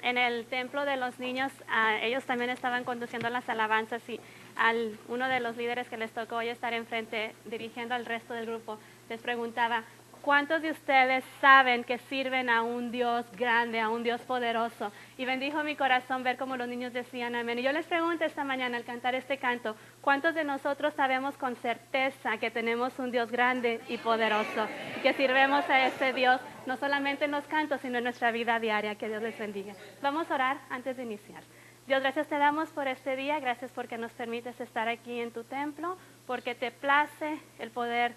en el templo de los niños, ellos también estaban conduciendo las alabanzas y uno de los líderes que les tocó hoy estar enfrente dirigiendo al resto del grupo, les preguntaba, ¿cuántos de ustedes saben que sirven a un Dios grande, a un Dios poderoso? Y bendijo mi corazón ver cómo los niños decían amén. Y yo les pregunto esta mañana al cantar este canto, ¿cuántos de nosotros sabemos con certeza que tenemos un Dios grande y poderoso? Y que sirvemos a ese Dios, no solamente en los cantos, sino en nuestra vida diaria. Que Dios les bendiga. Vamos a orar antes de iniciar. Dios, gracias te damos por este día, gracias porque nos permites estar aquí en tu templo, porque te place el poder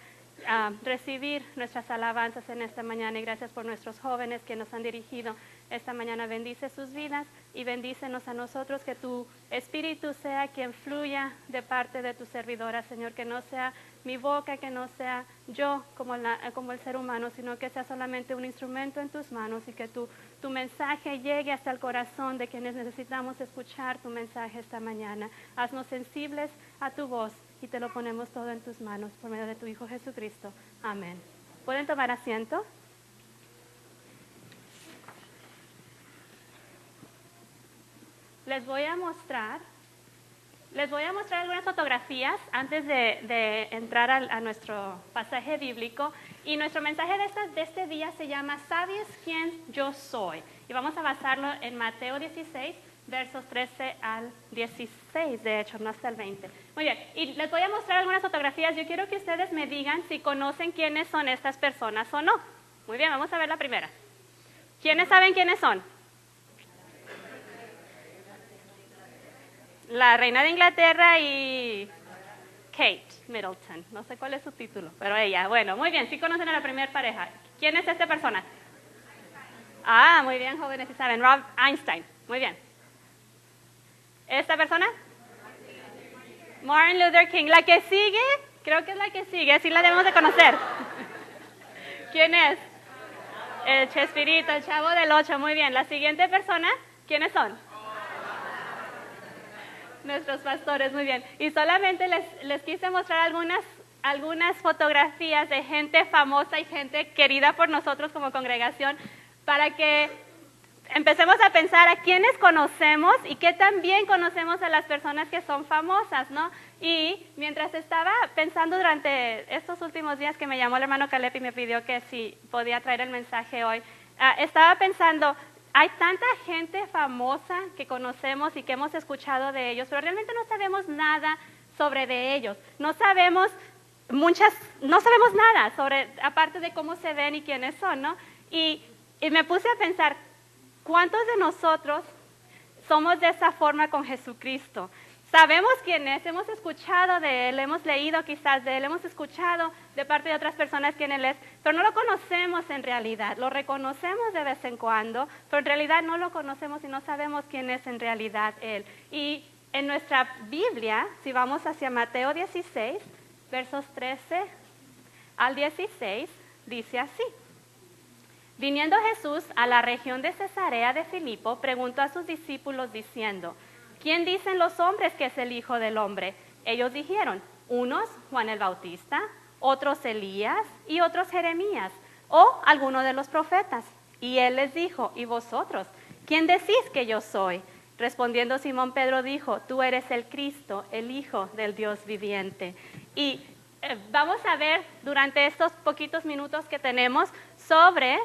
recibir nuestras alabanzas en esta mañana y gracias por nuestros jóvenes que nos han dirigido esta mañana. Bendice sus vidas y bendícenos a nosotros, que tu Espíritu sea quien fluya de parte de tu servidora, Señor, que no sea mi boca, que no sea yo como el ser humano, sino que sea solamente un instrumento en tus manos y que tu mensaje llegue hasta el corazón de quienes necesitamos escuchar tu mensaje esta mañana. Haznos sensibles a tu voz y te lo ponemos todo en tus manos por medio de tu Hijo Jesucristo. Amén. ¿Pueden tomar asiento? Les voy a mostrar algunas fotografías antes de entrar a nuestro pasaje bíblico. Y nuestro mensaje de este día se llama ¿Sabes quién yo soy? Y vamos a basarlo en Mateo 16, versos 13 al 16, de hecho, no hasta el 20. Muy bien, y les voy a mostrar algunas fotografías. Yo quiero que ustedes me digan si conocen quiénes son estas personas o no. Muy bien, vamos a ver la primera. ¿Quiénes saben quiénes son? La reina de Inglaterra y Kate Middleton. No sé cuál es su título, pero ella. Bueno, muy bien, sí conocen a la primera pareja. ¿Quién es esta persona? Ah, muy bien, jóvenes, sí saben. Rob Einstein. Muy bien. ¿Esta persona? Martin Luther King. La que sigue, creo que es la que sigue, sí la debemos de conocer. ¿Quién es? El Chespirito, el Chavo del Ocho. Muy bien. La siguiente persona, ¿quiénes son? Nuestros pastores, muy bien. Y solamente les quise mostrar algunas fotografías de gente famosa y gente querida por nosotros como congregación para que empecemos a pensar a quiénes conocemos y qué también conocemos a las personas que son famosas, ¿no? Y mientras estaba pensando durante estos últimos días que me llamó el hermano Caleb y me pidió que si podía traer el mensaje hoy, estaba pensando, hay tanta gente famosa que conocemos y que hemos escuchado de ellos, pero realmente no sabemos nada sobre de ellos. No sabemos nada sobre, aparte de cómo se ven y quiénes son, ¿no? Y me puse a pensar, ¿cuántos de nosotros somos de esa forma con Jesucristo? Sabemos quién es, hemos escuchado de Él, hemos leído quizás de Él, hemos escuchado de parte de otras personas quién Él es, pero no lo conocemos en realidad. Lo reconocemos de vez en cuando, pero en realidad no lo conocemos y no sabemos quién es en realidad Él. Y en nuestra Biblia, si vamos hacia Mateo 16, versos 13 al 16, dice así. Viniendo Jesús a la región de Cesarea de Filipo, preguntó a sus discípulos diciendo, ¿quién dicen los hombres que es el Hijo del Hombre? Ellos dijeron, unos Juan el Bautista, otros Elías y otros Jeremías, o alguno de los profetas. Y él les dijo, ¿y vosotros? ¿Quién decís que yo soy? Respondiendo Simón Pedro dijo, tú eres el Cristo, el Hijo del Dios viviente. Y vamos a ver durante estos poquitos minutos que tenemos sobre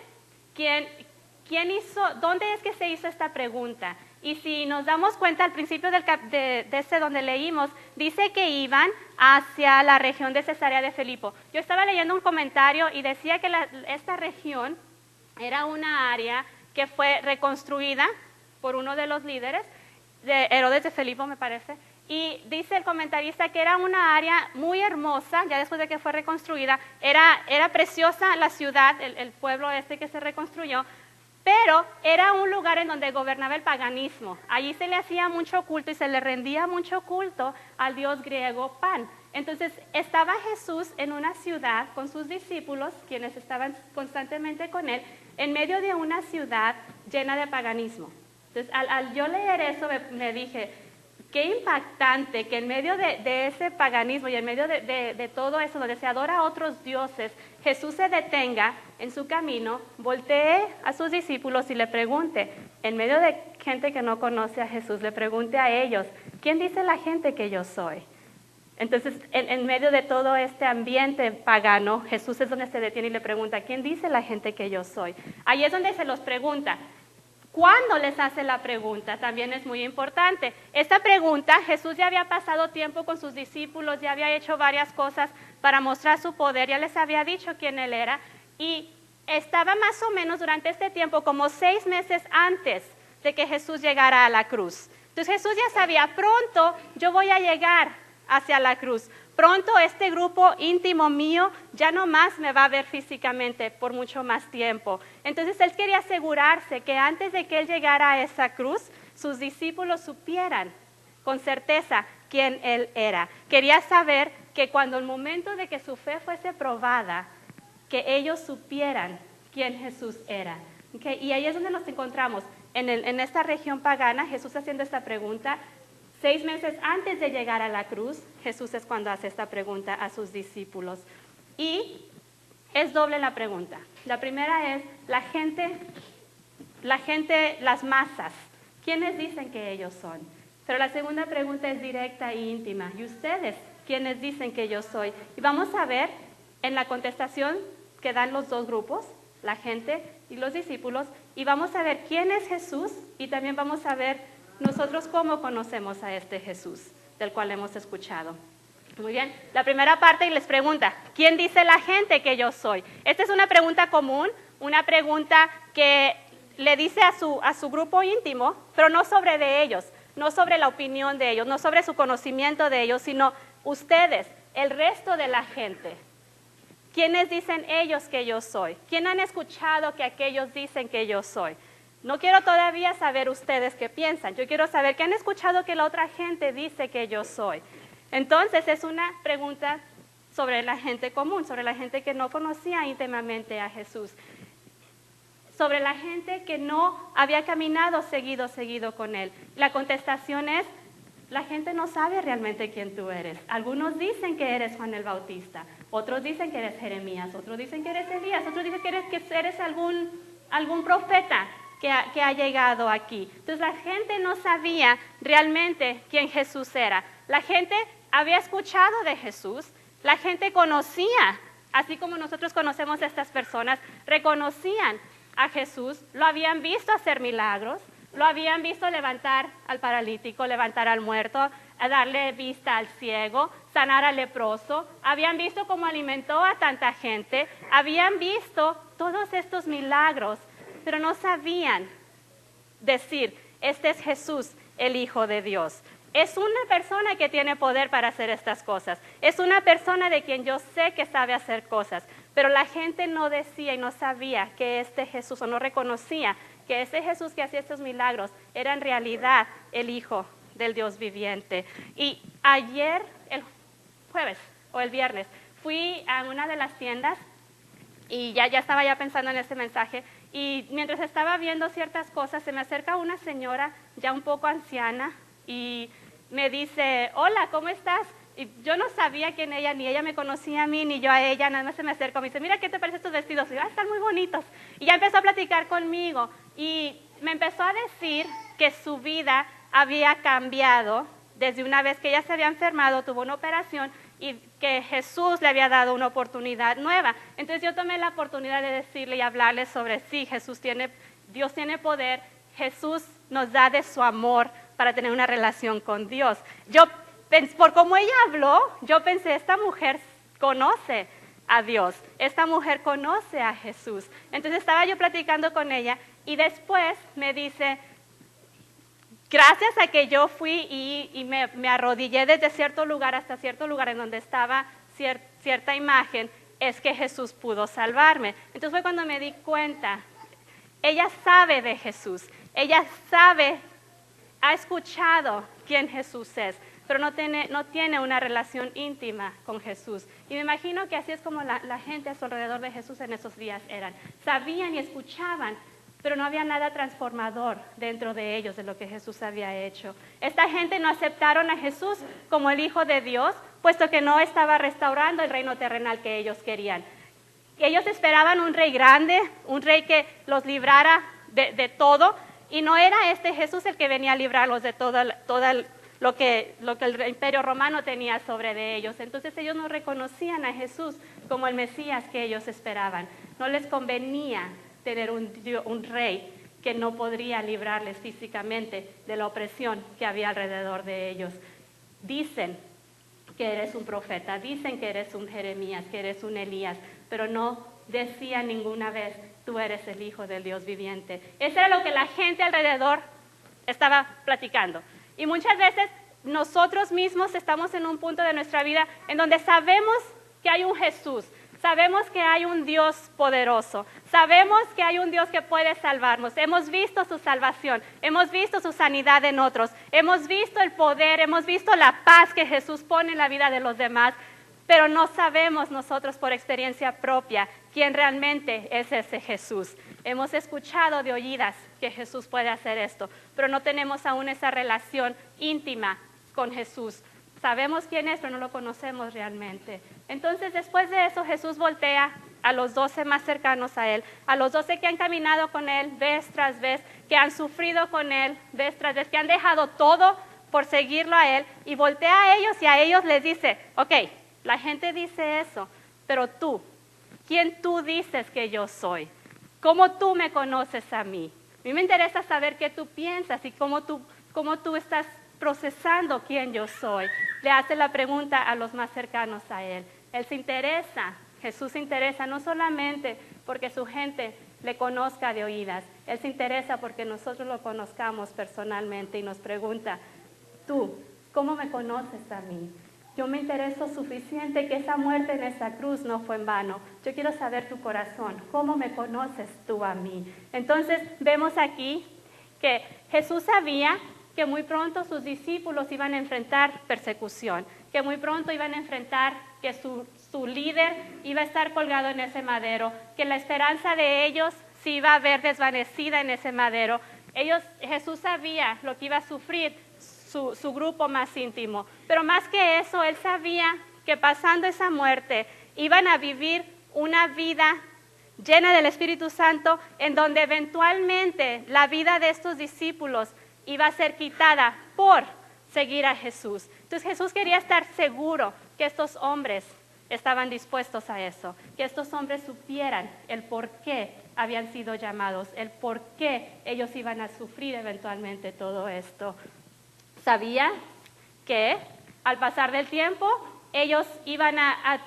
quién hizo, dónde es que se hizo esta pregunta. Y si nos damos cuenta al principio de este donde leímos, dice que iban hacia la región de Cesarea de Filipo. Yo estaba leyendo un comentario y decía que esta región era una área que fue reconstruida por uno de los líderes, de Herodes de Filipo me parece, y dice el comentarista que era una área muy hermosa, ya después de que fue reconstruida, era preciosa la ciudad, el pueblo que se reconstruyó, pero era un lugar en donde gobernaba el paganismo. Allí se le hacía mucho culto y se le rendía mucho culto al dios griego Pan. Entonces estaba Jesús en una ciudad con sus discípulos, quienes estaban constantemente con él, en medio de una ciudad llena de paganismo. Entonces al yo leer eso me dije, qué impactante que en medio de ese paganismo y en medio de todo eso, donde se adora a otros dioses, Jesús se detenga en su camino, voltee a sus discípulos y le pregunte, en medio de gente que no conoce a Jesús, le pregunte a ellos, ¿quién dice la gente que yo soy? Entonces, en medio de todo este ambiente pagano, Jesús es donde se detiene y le pregunta, ¿quién dice la gente que yo soy? Ahí es donde se los pregunta. ¿Cuándo les hace la pregunta? También es muy importante. Esta pregunta, Jesús ya había pasado tiempo con sus discípulos, ya había hecho varias cosas para mostrar su poder, ya les había dicho quién Él era, y estaba más o menos durante este tiempo, como 6 meses antes de que Jesús llegara a la cruz. Entonces Jesús ya sabía, pronto yo voy a llegar hacia la cruz. Pronto este grupo íntimo mío ya no más me va a ver físicamente por mucho más tiempo. Entonces Él quería asegurarse que antes de que Él llegara a esa cruz, sus discípulos supieran con certeza quién Él era. Quería saber que cuando el momento de que su fe fuese probada, que ellos supieran quién Jesús era. ¿Okay? Y ahí es donde nos encontramos, en esta región pagana, Jesús haciendo esta pregunta. 6 meses antes de llegar a la cruz, Jesús es cuando hace esta pregunta a sus discípulos. Y es doble la pregunta. La primera es, la gente, las masas, ¿quiénes dicen que ellos son? Pero la segunda pregunta es directa e íntima. ¿Y ustedes, quiénes dicen que yo soy? Y vamos a ver en la contestación que dan los dos grupos, la gente y los discípulos, y vamos a ver quién es Jesús y también vamos a ver nosotros cómo conocemos a este Jesús del cual hemos escuchado. Muy bien, la primera parte les pregunta, ¿quién dice la gente que yo soy? Esta es una pregunta común, una pregunta que le dice a su grupo íntimo, pero no sobre de ellos, no sobre la opinión de ellos, no sobre su conocimiento de ellos, sino ustedes, el resto de la gente. ¿Quiénes dicen ellos que yo soy? ¿Quién han escuchado que aquellos dicen que yo soy? No quiero todavía saber ustedes qué piensan. Yo quiero saber qué han escuchado que la otra gente dice que yo soy. Entonces es una pregunta sobre la gente común, sobre la gente que no conocía íntimamente a Jesús, sobre la gente que no había caminado seguido con Él. La contestación es, la gente no sabe realmente quién tú eres. Algunos dicen que eres Juan el Bautista, otros dicen que eres Jeremías, otros dicen que eres Elías, otros dicen que eres algún profeta que ha llegado aquí. Entonces la gente no sabía realmente quién Jesús era. La gente había escuchado de Jesús, la gente conocía, así como nosotros conocemos a estas personas, reconocían a Jesús, lo habían visto hacer milagros, lo habían visto levantar al paralítico, levantar al muerto, a darle vista al ciego, sanar al leproso, habían visto cómo alimentó a tanta gente, habían visto todos estos milagros, pero no sabían decir, este es Jesús, el Hijo de Dios. Es una persona que tiene poder para hacer estas cosas. Es una persona de quien yo sé que sabe hacer cosas. Pero la gente no decía y no sabía que este Jesús, o no reconocía que ese Jesús que hacía estos milagros era en realidad el Hijo del Dios viviente. Y ayer, el jueves o el viernes, fui a una de las tiendas y ya estaba pensando en este mensaje. Y mientras estaba viendo ciertas cosas, se me acerca una señora ya un poco anciana y me dice, hola, ¿cómo estás? Y yo no sabía quién ella, ni ella me conocía a mí, ni yo a ella, nada más se me acercó, me dice, mira, ¿qué te parecen estos vestidos? Y yo, están muy bonitos. Y ya empezó a platicar conmigo y me empezó a decir que su vida había cambiado desde una vez que ella se había enfermado, tuvo una operación y que Jesús le había dado una oportunidad nueva. Entonces yo tomé la oportunidad de decirle y hablarle sobre sí, Dios tiene poder, Jesús nos da de su amor para tener una relación con Dios. Por cómo ella habló, yo pensé, esta mujer conoce a Dios, esta mujer conoce a Jesús. Entonces estaba yo platicando con ella y después me dice, gracias a que yo fui y me arrodillé desde cierto lugar hasta cierto lugar en donde estaba cierta imagen, es que Jesús pudo salvarme. Entonces fue cuando me di cuenta, ella sabe de Jesús, ella ha escuchado quién Jesús es, pero no tiene una relación íntima con Jesús. Y me imagino que así es como la gente a su alrededor de Jesús en esos días eran. Sabían y escuchaban pero no había nada transformador dentro de ellos de lo que Jesús había hecho. Esta gente no aceptaron a Jesús como el Hijo de Dios, puesto que no estaba restaurando el reino terrenal que ellos querían. Ellos esperaban un rey grande, un rey que los librara de todo, y no era este Jesús el que venía a librarlos de todo lo que el imperio romano tenía sobre de ellos. Entonces ellos no reconocían a Jesús como el Mesías que ellos esperaban. No les convenía tener un rey que no podría librarles físicamente de la opresión que había alrededor de ellos. Dicen que eres un profeta, dicen que eres un Jeremías, que eres un Elías, pero no decían ninguna vez, tú eres el Hijo del Dios viviente. Eso era lo que la gente alrededor estaba platicando. Y muchas veces nosotros mismos estamos en un punto de nuestra vida en donde sabemos que hay un Jesús, sabemos que hay un Dios poderoso, sabemos que hay un Dios que puede salvarnos, hemos visto su salvación, hemos visto su sanidad en otros, hemos visto el poder, hemos visto la paz que Jesús pone en la vida de los demás, pero no sabemos nosotros por experiencia propia quién realmente es ese Jesús. Hemos escuchado de oídas que Jesús puede hacer esto, pero no tenemos aún esa relación íntima con Jesús. Sabemos quién es, pero no lo conocemos realmente. Entonces, después de eso, Jesús voltea a los 12 más cercanos a Él, a los 12 que han caminado con Él vez tras vez, que han sufrido con Él vez tras vez, que han dejado todo por seguirlo a Él, y voltea a ellos y a ellos les dice, ok, la gente dice eso, pero tú, ¿quién tú dices que yo soy? ¿Cómo tú me conoces a mí? A mí me interesa saber qué tú piensas y cómo tú estás procesando quién yo soy. Le hace la pregunta a los más cercanos a Él. Él se interesa, Jesús se interesa no solamente porque su gente le conozca de oídas, Él se interesa porque nosotros lo conozcamos personalmente y nos pregunta, tú, ¿cómo me conoces a mí? Yo me intereso suficiente que esa muerte en esa cruz no fue en vano. Yo quiero saber tu corazón, ¿cómo me conoces tú a mí? Entonces vemos aquí que Jesús sabía que muy pronto sus discípulos iban a enfrentar persecución, que muy pronto iban a enfrentar que su líder iba a estar colgado en ese madero, que la esperanza de ellos se iba a ver desvanecida en ese madero. Jesús sabía lo que iba a sufrir su grupo más íntimo, pero más que eso, Él sabía que pasando esa muerte iban a vivir una vida llena del Espíritu Santo, en donde eventualmente la vida de estos discípulos iba a ser quitada por seguir a Jesús. Entonces Jesús quería estar seguro que estos hombres estaban dispuestos a eso, que estos hombres supieran el por qué habían sido llamados, el por qué ellos iban a sufrir eventualmente todo esto. Sabía que al pasar del tiempo ellos iban a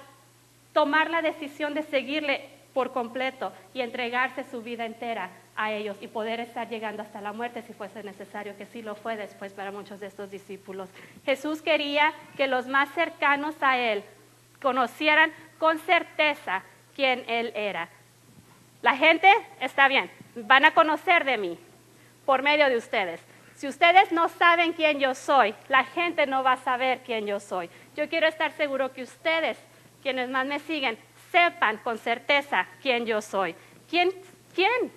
tomar la decisión de seguirle por completo y entregarse su vida entera a ellos y poder estar llegando hasta la muerte si fuese necesario, que sí lo fue después para muchos de estos discípulos. Jesús quería que los más cercanos a Él conocieran con certeza quién Él era. La gente, está bien, van a conocer de mí por medio de ustedes. Si ustedes no saben quién yo soy, la gente no va a saber quién yo soy. Yo quiero estar seguro que ustedes, quienes más me siguen, sepan con certeza quién yo soy. ¿Quién?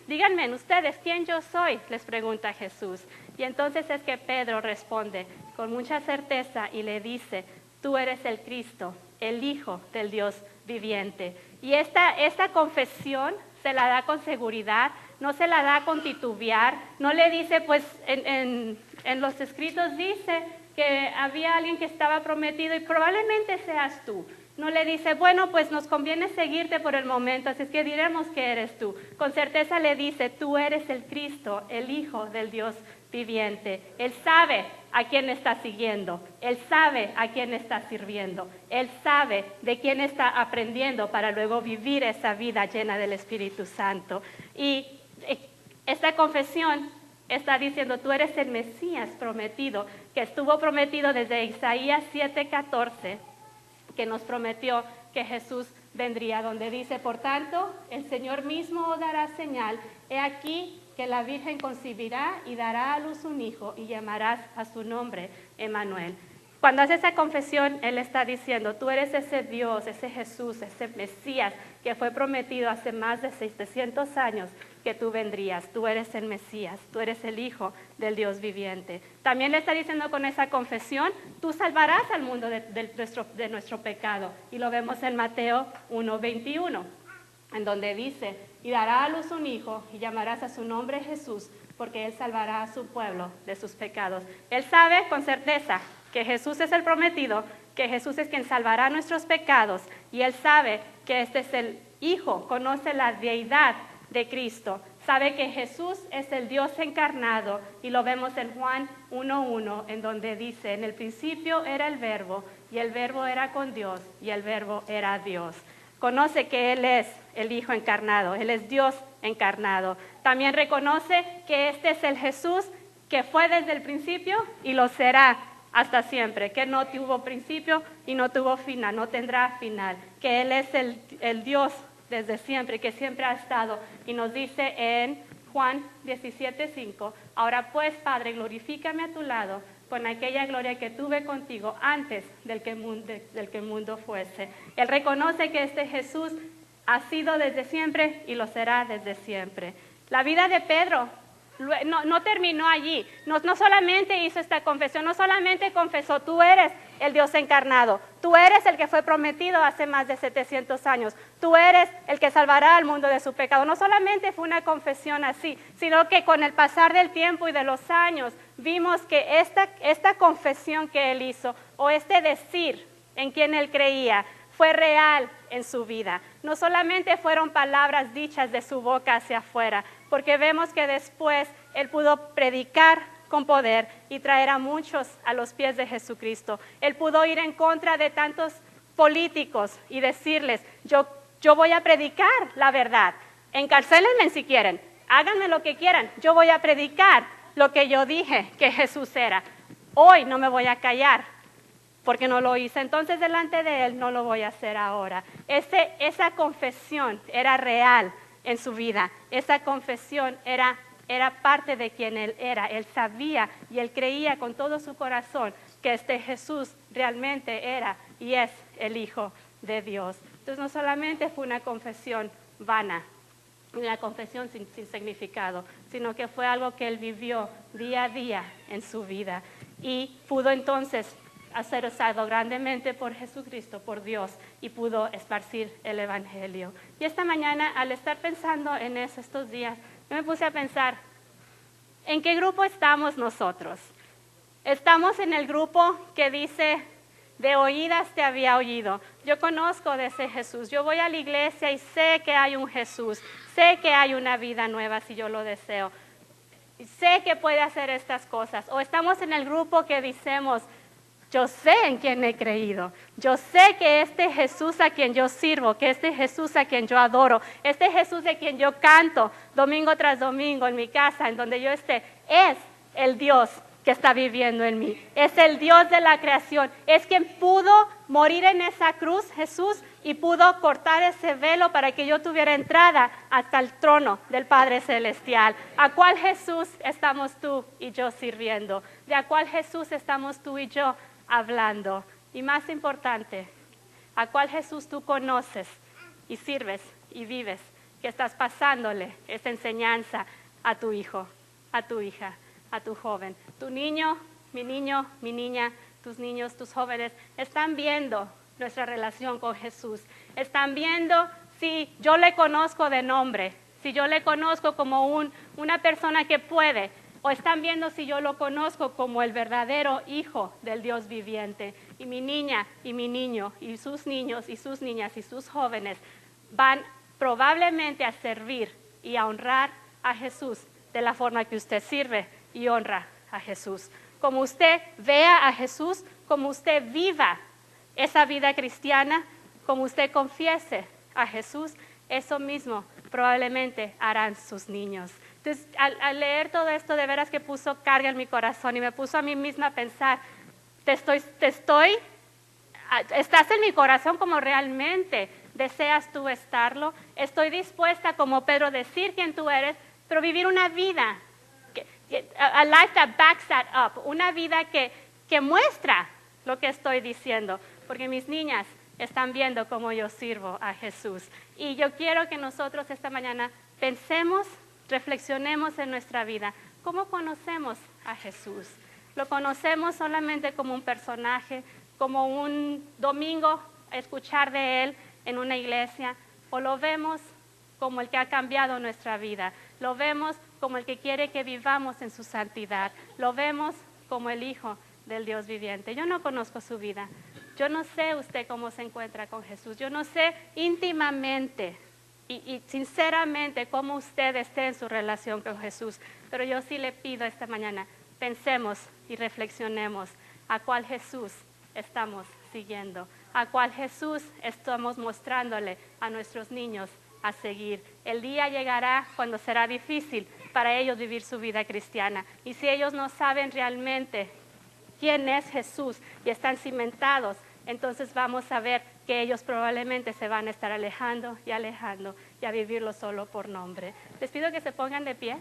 Díganme ustedes, ¿quién yo soy? Les pregunta Jesús. Y entonces es que Pedro responde con mucha certeza y le dice, tú eres el Cristo, el Hijo del Dios viviente. Y esta confesión se la da con seguridad, no se la da con titubear, no le dice, pues en los escritos dice que había alguien que estaba prometido y probablemente seas tú. No le dice, bueno, pues nos conviene seguirte por el momento, así es que diremos que eres tú. Con certeza le dice, tú eres el Cristo, el Hijo del Dios viviente. Él sabe a quién está siguiendo, Él sabe a quién está sirviendo, Él sabe de quién está aprendiendo para luego vivir esa vida llena del Espíritu Santo. Y esta confesión está diciendo, tú eres el Mesías prometido, que estuvo prometido desde Isaías 7:14, que nos prometió que Jesús vendría, donde dice, por tanto, el Señor mismo os dará señal, he aquí que la Virgen concebirá y dará a luz un hijo y llamarás a su nombre Emmanuel. Cuando hace esa confesión, Él está diciendo, tú eres ese Dios, ese Jesús, ese Mesías que fue prometido hace más de 700 años que tú vendrías, tú eres el Mesías, tú eres el Hijo del Dios viviente. También le está diciendo con esa confesión, tú salvarás al mundo de nuestro pecado. Y lo vemos en Mateo 1:21, en donde dice, y dará a luz un hijo y llamarás a su nombre Jesús, porque él salvará a su pueblo de sus pecados. Él sabe con certeza que Jesús es el prometido, que Jesús es quien salvará nuestros pecados, y él sabe que este es el Hijo, conoce la deidad de Cristo, sabe que Jesús es el Dios encarnado, y lo vemos en Juan 1:1, en donde dice, en el principio era el Verbo, y el Verbo era con Dios, y el Verbo era Dios. Conoce que Él es el Hijo encarnado, Él es Dios encarnado. También reconoce que este es el Jesús que fue desde el principio y lo será hasta siempre, que no tuvo principio y no tuvo final, no tendrá final, que Él es el Dios desde siempre, que siempre ha estado. Y nos dice en Juan 17:5, ahora pues, Padre, glorifícame a tu lado con aquella gloria que tuve contigo antes del que el mundo fuese. Él reconoce que este Jesús ha sido desde siempre y lo será desde siempre. La vida de Pedro no terminó allí. No solamente hizo esta confesión, no solamente confesó, tú eres el Dios encarnado, tú eres el que fue prometido hace más de 700 años, tú eres el que salvará al mundo de su pecado. No solamente fue una confesión así, sino que con el pasar del tiempo y de los años, vimos que esta confesión que él hizo, o este decir en quien él creía, fue real en su vida. No solamente fueron palabras dichas de su boca hacia afuera, porque vemos que después él pudo predicar con poder y traer a muchos a los pies de Jesucristo. Él pudo ir en contra de tantos políticos y decirles, yo voy a predicar la verdad, encarcélenme si quieren, háganme lo que quieran, yo voy a predicar lo que yo dije que Jesús era. Hoy no me voy a callar, porque no lo hice entonces delante de él, no lo voy a hacer ahora. Esa confesión era real en su vida, esa confesión era parte de quien él era. Él sabía y él creía con todo su corazón que este Jesús realmente era y es el Hijo de Dios. Entonces no solamente fue una confesión vana, una confesión sin significado, sino que fue algo que él vivió día a día en su vida y pudo entonces ser usado grandemente por Jesucristo, por Dios, y pudo esparcir el Evangelio. Y esta mañana, al estar pensando en eso estos días, yo me puse a pensar, ¿en qué grupo estamos nosotros? Estamos en el grupo que dice, de oídas te había oído. Yo conozco de ese Jesús. Yo voy a la iglesia y sé que hay un Jesús. Sé que hay una vida nueva si yo lo deseo. Sé que puede hacer estas cosas. O estamos en el grupo que decimos, yo sé en quién he creído. Yo sé que este Jesús a quien yo sirvo, que este Jesús a quien yo adoro, este Jesús de quien yo canto domingo tras domingo en mi casa, en donde yo esté, es el Dios que está viviendo en mí. Es el Dios de la creación. Es quien pudo morir en esa cruz, Jesús, y pudo cortar ese velo para que yo tuviera entrada hasta el trono del Padre Celestial. ¿A cuál Jesús estamos tú y yo sirviendo? ¿De a cuál Jesús estamos tú y yo hablando? Y más importante, ¿a cuál Jesús tú conoces y sirves y vives, que estás pasándole esa enseñanza a tu hijo, a tu hija, a tu joven? Tu niño, mi niña, tus niños, tus jóvenes están viendo nuestra relación con Jesús. Están viendo si yo le conozco de nombre, si yo le conozco como una persona que puede, o están viendo si yo lo conozco como el verdadero Hijo del Dios viviente. Y mi niña y mi niño y sus niños y sus niñas y sus jóvenes van probablemente a servir y a honrar a Jesús de la forma que usted sirve y honra a Jesús. Como usted vea a Jesús, como usted viva esa vida cristiana, como usted confiese a Jesús, eso mismo probablemente harán sus niños. Entonces, al leer todo esto, de veras que puso carga en mi corazón y me puso a mí misma a pensar, ¿estás en mi corazón como realmente deseas tú estarlo? Estoy dispuesta, como Pedro, a decir quién tú eres, pero vivir una vida, a life that backs that up, una vida que muestra lo que estoy diciendo, porque mis niñas están viendo cómo yo sirvo a Jesús. Y yo quiero que nosotros esta mañana pensemos reflexionemos en nuestra vida. ¿Cómo conocemos a Jesús? ¿Lo conocemos solamente como un personaje, como un domingo a escuchar de Él en una iglesia? ¿O lo vemos como el que ha cambiado nuestra vida? ¿Lo vemos como el que quiere que vivamos en su santidad? ¿Lo vemos como el Hijo del Dios viviente? Yo no conozco su vida. Yo no sé usted cómo se encuentra con Jesús. Yo no sé íntimamente y sinceramente cómo usted esté en su relación con Jesús. Pero yo sí le pido esta mañana, pensemos y reflexionemos a cuál Jesús estamos siguiendo, a cuál Jesús estamos mostrándole a nuestros niños a seguir. El día llegará cuando será difícil para ellos vivir su vida cristiana. Y si ellos no saben realmente quién es Jesús y están cimentados, entonces vamos a ver que ellos probablemente se van a estar alejando y a vivirlo solo por nombre. Les pido que se pongan de pie.